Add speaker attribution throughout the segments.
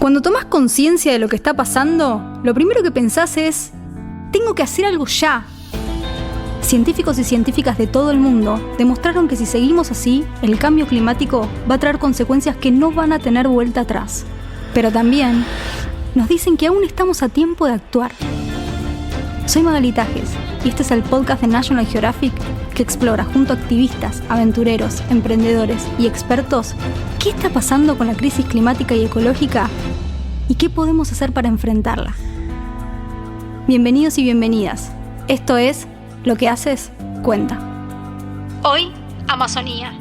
Speaker 1: Cuando tomás conciencia de lo que está pasando, lo primero que pensás es: tengo que hacer algo ya. Científicos y científicas de todo el mundo demostraron que si seguimos así, el cambio climático va a traer consecuencias que no van a tener vuelta atrás. Pero también nos dicen que aún estamos a tiempo de actuar. Soy Magali Tajes y este es el podcast de National Geographic que explora junto a activistas, aventureros, emprendedores y expertos qué está pasando con la crisis climática y ecológica y qué podemos hacer para enfrentarla. Bienvenidos y bienvenidas. Esto es Lo que haces, cuenta. Hoy, Amazonía.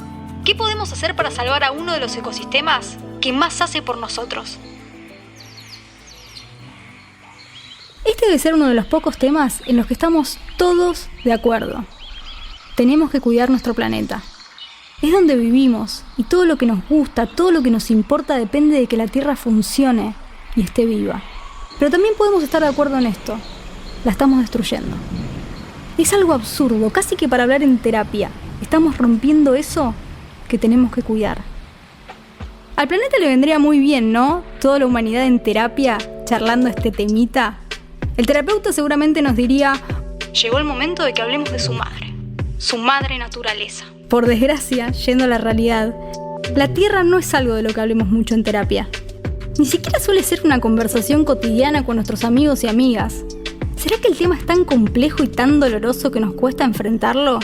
Speaker 1: ¿Qué podemos hacer para salvar a uno de los ecosistemas que más hace por nosotros? Este debe ser uno de los pocos temas en los que estamos todos de acuerdo. Tenemos que cuidar nuestro planeta. Es donde vivimos y todo lo que nos gusta, todo lo que nos importa depende de que la Tierra funcione y esté viva. Pero también podemos estar de acuerdo en esto. La estamos destruyendo. Es algo absurdo, casi que para hablar en terapia. Estamos rompiendo eso que tenemos que cuidar. Al planeta le vendría muy bien, ¿no? Toda la humanidad en terapia, charlando este temita. El terapeuta seguramente nos diría: llegó el momento de que hablemos de su madre naturaleza. Por desgracia, yendo a la realidad, la Tierra no es algo de lo que hablemos mucho en terapia. Ni siquiera suele ser una conversación cotidiana con nuestros amigos y amigas. ¿Será que el tema es tan complejo y tan doloroso que nos cuesta enfrentarlo?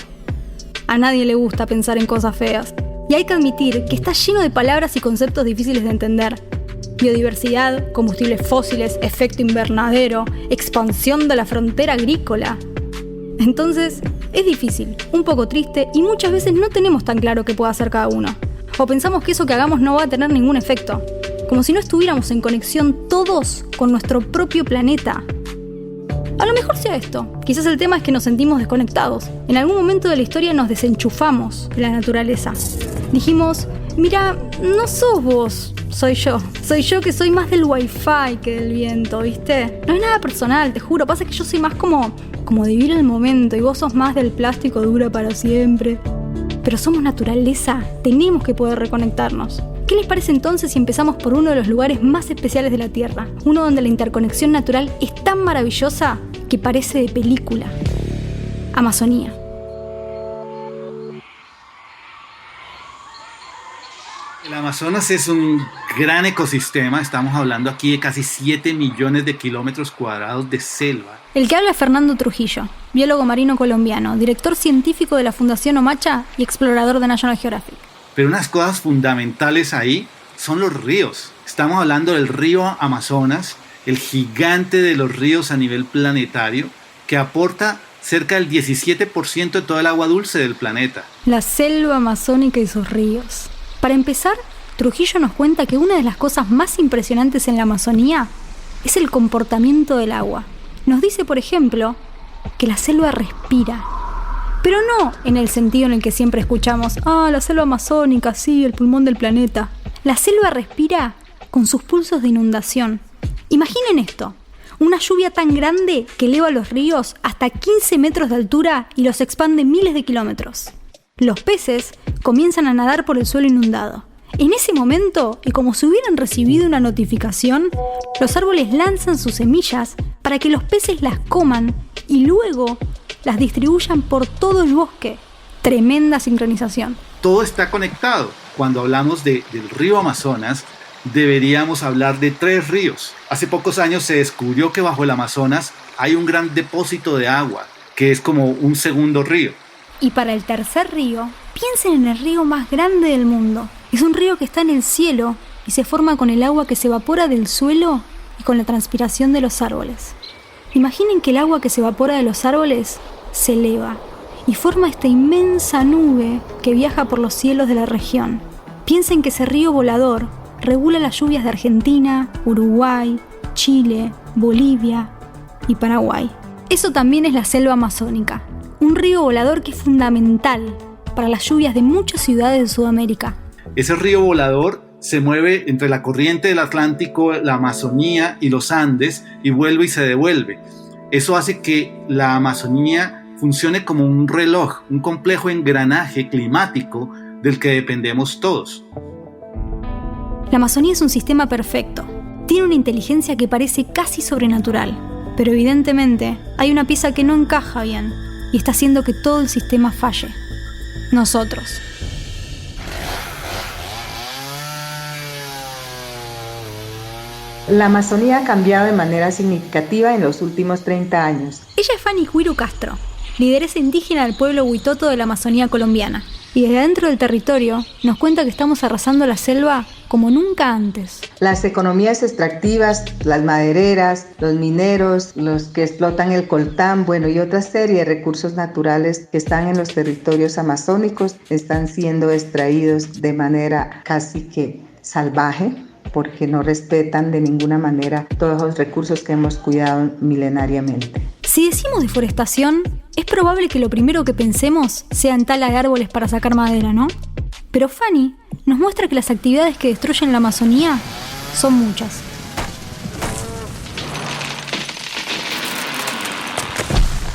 Speaker 1: A nadie le gusta pensar en cosas feas. Y hay que admitir que está lleno de palabras y conceptos difíciles de entender. Biodiversidad, combustibles fósiles, efecto invernadero, expansión de la frontera agrícola. Entonces, es difícil, un poco triste y muchas veces no tenemos tan claro qué puede hacer cada uno. O pensamos que eso que hagamos no va a tener ningún efecto. Como si no estuviéramos en conexión todos con nuestro propio planeta. A lo mejor sea esto. Quizás el tema es que nos sentimos desconectados. En algún momento de la historia nos desenchufamos de la naturaleza. Dijimos: mira, no sos vos, soy yo. Soy yo que soy más del wifi que del viento, ¿viste? No es nada personal, te juro. Pasa que yo soy más como de vivir el momento y vos sos más del plástico dura para siempre. Pero somos naturaleza, tenemos que poder reconectarnos. ¿Qué les parece entonces si empezamos por uno de los lugares más especiales de la Tierra? Uno donde la interconexión natural es tan maravillosa que parece de película. Amazonía.
Speaker 2: El Amazonas es un gran ecosistema. Estamos hablando aquí de casi 7 millones de kilómetros cuadrados de selva.
Speaker 1: El que habla es Fernando Trujillo, biólogo marino colombiano, director científico de la Fundación Omacha y explorador de National Geographic.
Speaker 2: Pero unas cosas fundamentales ahí son los ríos. Estamos hablando del río Amazonas, el gigante de los ríos a nivel planetario, que aporta cerca del 17% de todo el agua dulce del planeta.
Speaker 1: La selva amazónica y sus ríos. Para empezar, Trujillo nos cuenta que una de las cosas más impresionantes en la Amazonía es el comportamiento del agua. Nos dice, por ejemplo, que la selva respira. Pero no en el sentido en el que siempre escuchamos: la selva amazónica, sí, el pulmón del planeta. La selva respira con sus pulsos de inundación. Imaginen esto: una lluvia tan grande que eleva los ríos hasta 15 metros de altura y los expande miles de kilómetros. Los peces comienzan a nadar por el suelo inundado. En ese momento, y como si hubieran recibido una notificación, los árboles lanzan sus semillas para que los peces las coman y luego las distribuyan por todo el bosque. Tremenda sincronización.
Speaker 2: Todo está conectado. Cuando hablamos del río Amazonas, deberíamos hablar de 3 ríos. Hace pocos años se descubrió que bajo el Amazonas hay un gran depósito de agua, que es como un segundo río.
Speaker 1: Y para el tercer río, piensen en el río más grande del mundo. Es un río que está en el cielo y se forma con el agua que se evapora del suelo y con la transpiración de los árboles. Imaginen que el agua que se evapora de los árboles se eleva y forma esta inmensa nube que viaja por los cielos de la región. Piensen que ese río volador regula las lluvias de Argentina, Uruguay, Chile, Bolivia y Paraguay. Eso también es la selva amazónica, un río volador que es fundamental para las lluvias de muchas ciudades de Sudamérica.
Speaker 2: Ese río volador se mueve entre la corriente del Atlántico, la Amazonía y los Andes y vuelve y se devuelve. Eso hace que la Amazonía funcione como un reloj, un complejo engranaje climático del que dependemos todos.
Speaker 1: La Amazonía es un sistema perfecto. Tiene una inteligencia que parece casi sobrenatural, pero evidentemente hay una pieza que no encaja bien y está haciendo que todo el sistema falle. Nosotros.
Speaker 3: La Amazonía ha cambiado de manera significativa en los últimos 30 años.
Speaker 1: Ella es Fanny Huiru Castro, lideresa indígena del pueblo Huitoto de la Amazonía colombiana, y desde adentro del territorio nos cuenta que estamos arrasando la selva como nunca antes.
Speaker 3: Las economías extractivas, las madereras, los mineros, los que explotan el coltán, y otra serie de recursos naturales que están en los territorios amazónicos están siendo extraídos de manera casi que salvaje, porque no respetan de ninguna manera todos los recursos que hemos cuidado milenariamente.
Speaker 1: Si decimos deforestación, es probable que lo primero que pensemos sea en tala de árboles para sacar madera, ¿no? Pero Fanny nos muestra que las actividades que destruyen la Amazonía son muchas.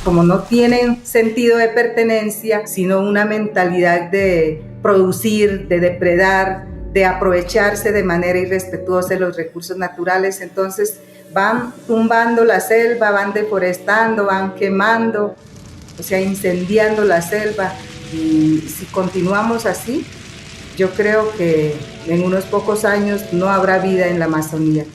Speaker 3: Como no tienen sentido de pertenencia, sino una mentalidad de producir, de depredar, de aprovecharse de manera irrespetuosa de los recursos naturales, entonces van tumbando la selva, van deforestando, van quemando, incendiando la selva. Y si continuamos así, yo creo que en unos pocos años no habrá vida en la Amazonía.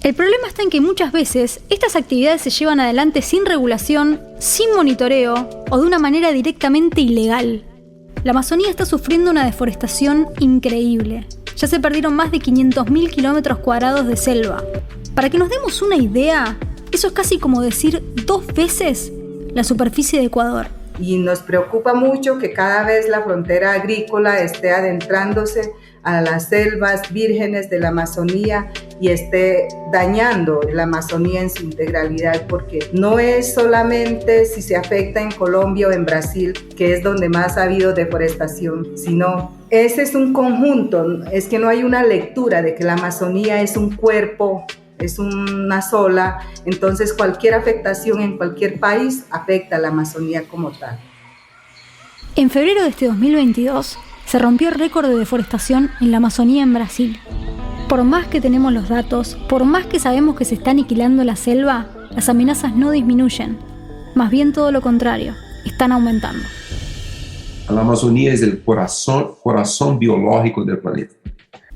Speaker 1: El problema está en que muchas veces estas actividades se llevan adelante sin regulación, sin monitoreo o de una manera directamente ilegal. La Amazonía está sufriendo una deforestación increíble. Ya se perdieron más de 500.000 kilómetros cuadrados de selva. Para que nos demos una idea, eso es casi como decir 2 veces la superficie de Ecuador.
Speaker 3: Y nos preocupa mucho que cada vez la frontera agrícola esté adentrándose a las selvas vírgenes de la Amazonía y esté dañando la Amazonía en su integralidad, porque no es solamente si se afecta en Colombia o en Brasil, que es donde más ha habido deforestación, sino ese es un conjunto. Es que no hay una lectura de que la Amazonía es un cuerpo, es una sola, entonces cualquier afectación en cualquier país afecta a la Amazonía como tal.
Speaker 1: En febrero de este 2022 se rompió el récord de deforestación en la Amazonía en Brasil. Por más que tenemos los datos, por más que sabemos que se está aniquilando la selva, las amenazas no disminuyen. Más bien todo lo contrario, están aumentando.
Speaker 4: La Amazonía es el corazón biológico del planeta.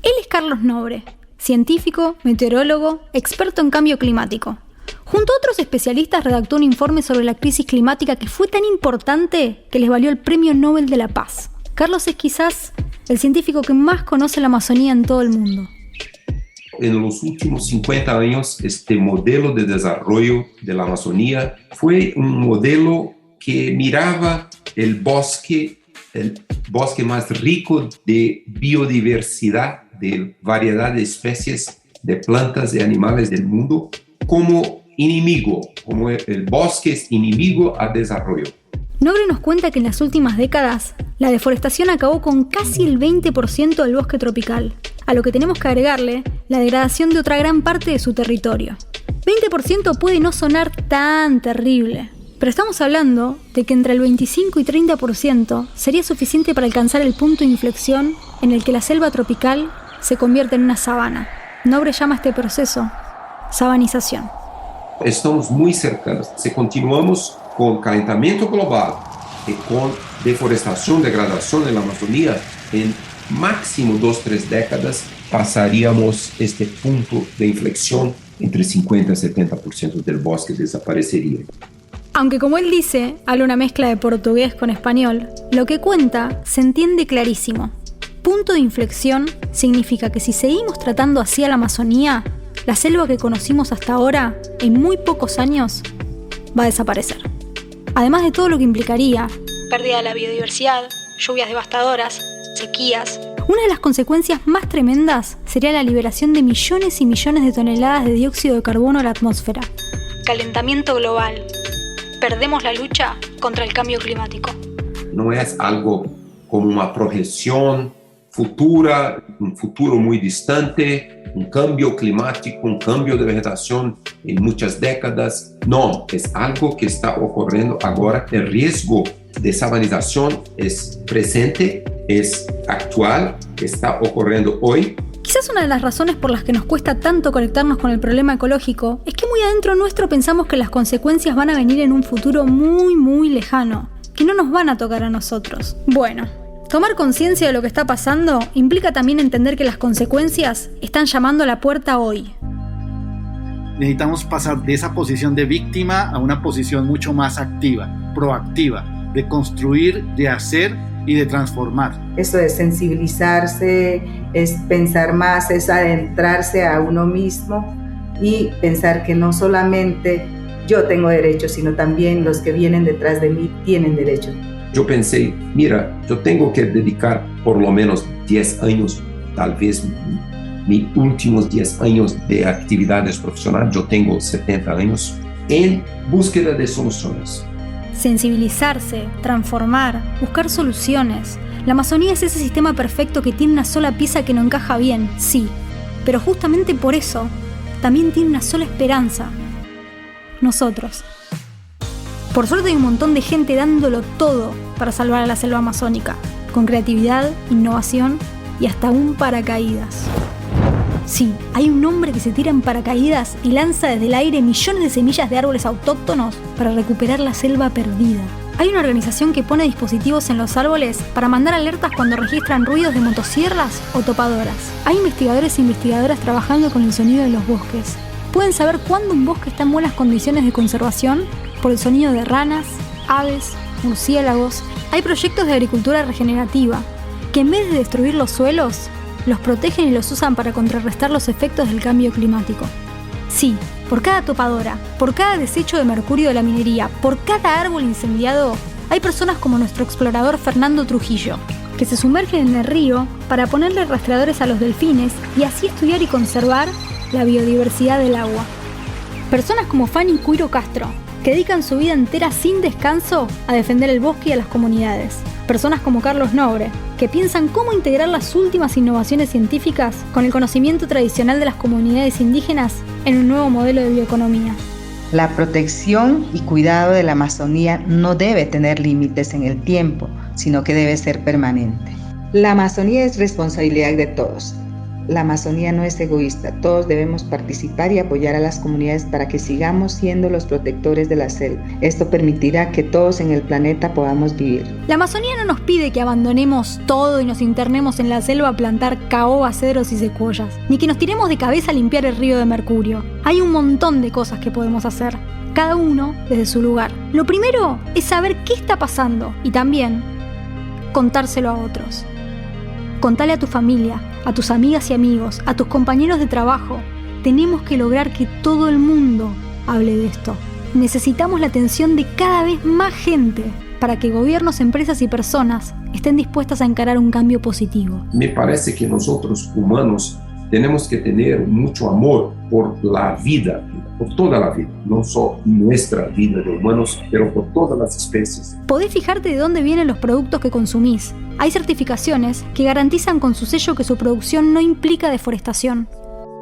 Speaker 1: Él es Carlos Nobre, científico, meteorólogo, experto en cambio climático. Junto a otros especialistas redactó un informe sobre la crisis climática que fue tan importante que les valió el Premio Nobel de la Paz. Carlos es quizás el científico que más conoce la Amazonía en todo el mundo.
Speaker 4: En los últimos 50 años, este modelo de desarrollo de la Amazonía fue un modelo que miraba el bosque más rico de biodiversidad, de variedad de especies de plantas y animales del mundo, como enemigo, como el bosque es enemigo al desarrollo.
Speaker 1: Nobre nos cuenta que en las últimas décadas la deforestación acabó con casi el 20% del bosque tropical, a lo que tenemos que agregarle la degradación de otra gran parte de su territorio. 20% puede no sonar tan terrible, pero estamos hablando de que entre el 25 y 30% sería suficiente para alcanzar el punto de inflexión en el que la selva tropical se convierte en una sabana. Nobre llama a este proceso sabanización.
Speaker 4: Estamos muy cercanos. Si continuamos con calentamiento global y con deforestación, degradación en la Amazonía, en máximo 2-3 décadas pasaríamos este punto de inflexión, entre 50 y 70% del bosque desaparecería.
Speaker 1: Aunque como él dice, habla una mezcla de portugués con español, lo que cuenta se entiende clarísimo. Punto de inflexión significa que si seguimos tratando así a la Amazonía, la selva que conocimos hasta ahora, en muy pocos años, va a desaparecer. Además de todo lo que implicaría, pérdida de la biodiversidad, lluvias devastadoras, sequías. Una de las consecuencias más tremendas sería la liberación de millones y millones de toneladas de dióxido de carbono a la atmósfera. Calentamiento global. Perdemos la lucha contra el cambio climático.
Speaker 4: No es algo como una proyección futura, un futuro muy distante, un cambio climático, un cambio de vegetación en muchas décadas. No, es algo que está ocurriendo ahora. El riesgo de sabanización es presente, es actual, está ocurriendo hoy.
Speaker 1: Quizás una de las razones por las que nos cuesta tanto conectarnos con el problema ecológico es que muy adentro nuestro pensamos que las consecuencias van a venir en un futuro muy, muy lejano, que no nos van a tocar a nosotros. Bueno, tomar conciencia de lo que está pasando implica también entender que las consecuencias están llamando a la puerta hoy.
Speaker 2: Necesitamos pasar de esa posición de víctima a una posición mucho más activa, proactiva, de construir, de hacer y de transformar.
Speaker 3: Eso es sensibilizarse, es pensar más, es adentrarse a uno mismo y pensar que no solamente yo tengo derechos, sino también los que vienen detrás de mí tienen derechos.
Speaker 4: Yo pensé, mira, yo tengo que dedicar por lo menos 10 años, tal vez mis últimos 10 años de actividades profesionales, yo tengo 70 años, en búsqueda de soluciones.
Speaker 1: Sensibilizarse, transformar, buscar soluciones. La Amazonía es ese sistema perfecto que tiene una sola pieza que no encaja bien, sí, pero justamente por eso también tiene una sola esperanza: nosotros. Por suerte hay un montón de gente dándolo todo para salvar a la selva amazónica, con creatividad, innovación y hasta un paracaídas. Sí, hay un hombre que se tira en paracaídas y lanza desde el aire millones de semillas de árboles autóctonos para recuperar la selva perdida. Hay una organización que pone dispositivos en los árboles para mandar alertas cuando registran ruidos de motosierras o topadoras. Hay investigadores e investigadoras trabajando con el sonido de los bosques. Pueden saber cuándo un bosque está en buenas condiciones de conservación por el sonido de ranas, aves, murciélagos. Hay proyectos de agricultura regenerativa que en vez de destruir los suelos, los protegen y los usan para contrarrestar los efectos del cambio climático. Sí, por cada topadora, por cada desecho de mercurio de la minería, por cada árbol incendiado, hay personas como nuestro explorador Fernando Trujillo, que se sumergen en el río para ponerle rastreadores a los delfines y así estudiar y conservar la biodiversidad del agua. Personas como Fanny Cuiro Castro, que dedican su vida entera sin descanso a defender el bosque y a las comunidades. Personas como Carlos Nobre, que piensan cómo integrar las últimas innovaciones científicas con el conocimiento tradicional de las comunidades indígenas en un nuevo modelo de bioeconomía.
Speaker 5: La protección y cuidado de la Amazonía no debe tener límites en el tiempo, sino que debe ser permanente. La Amazonía es responsabilidad de todos. La Amazonía no es egoísta, todos debemos participar y apoyar a las comunidades para que sigamos siendo los protectores de la selva. Esto permitirá que todos en el planeta podamos vivir.
Speaker 1: La Amazonía no nos pide que abandonemos todo y nos internemos en la selva a plantar caobas, cedros y secuoyas, ni que nos tiremos de cabeza a limpiar el río de mercurio. Hay un montón de cosas que podemos hacer, cada uno desde su lugar. Lo primero es saber qué está pasando y también contárselo a otros. Contale a tu familia, a tus amigas y amigos, a tus compañeros de trabajo. Tenemos que lograr que todo el mundo hable de esto. Necesitamos la atención de cada vez más gente para que gobiernos, empresas y personas estén dispuestas a encarar un cambio positivo.
Speaker 4: Me parece que nosotros humanos tenemos que tener mucho amor por la vida, por toda la vida, no solo nuestra vida de humanos, pero por todas las especies.
Speaker 1: Podés fijarte de dónde vienen los productos que consumís. Hay certificaciones que garantizan con su sello que su producción no implica deforestación.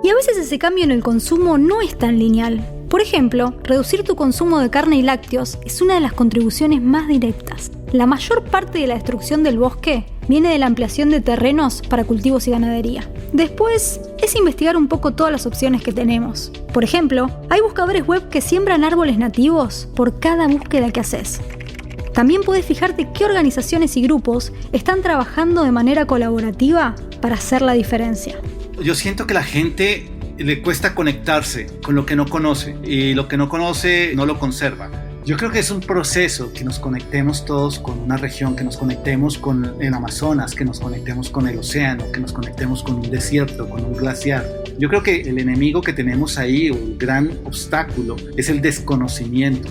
Speaker 1: Y a veces ese cambio en el consumo no es tan lineal. Por ejemplo, reducir tu consumo de carne y lácteos es una de las contribuciones más directas. La mayor parte de la destrucción del bosque viene de la ampliación de terrenos para cultivos y ganadería. Después, es investigar un poco todas las opciones que tenemos. Por ejemplo, hay buscadores web que siembran árboles nativos por cada búsqueda que haces. También podés fijarte qué organizaciones y grupos están trabajando de manera colaborativa para hacer la diferencia.
Speaker 2: Yo siento que a la gente le cuesta conectarse con lo que no conoce y lo que no conoce no lo conserva. Yo creo que es un proceso que nos conectemos todos con una región, que nos conectemos con el Amazonas, que nos conectemos con el océano, que nos conectemos con un desierto, con un glaciar. Yo creo que el enemigo que tenemos ahí, o el gran obstáculo, es el desconocimiento.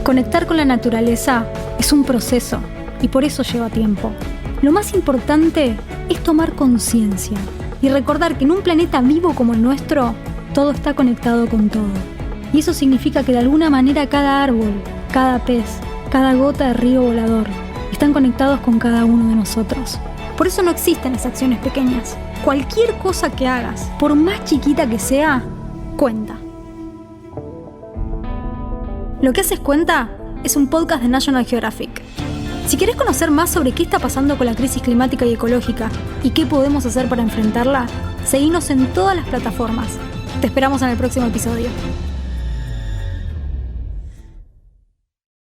Speaker 1: Conectar con la naturaleza es un proceso y por eso lleva tiempo. Lo más importante es tomar conciencia y recordar que en un planeta vivo como el nuestro, todo está conectado con todo. Y eso significa que de alguna manera cada árbol, cada pez, cada gota de río volador están conectados con cada uno de nosotros. Por eso no existen las acciones pequeñas. Cualquier cosa que hagas, por más chiquita que sea, cuenta. Lo que haces cuenta es un podcast de National Geographic. Si querés conocer más sobre qué está pasando con la crisis climática y ecológica y qué podemos hacer para enfrentarla, seguinos en todas las plataformas. Te esperamos en el próximo episodio.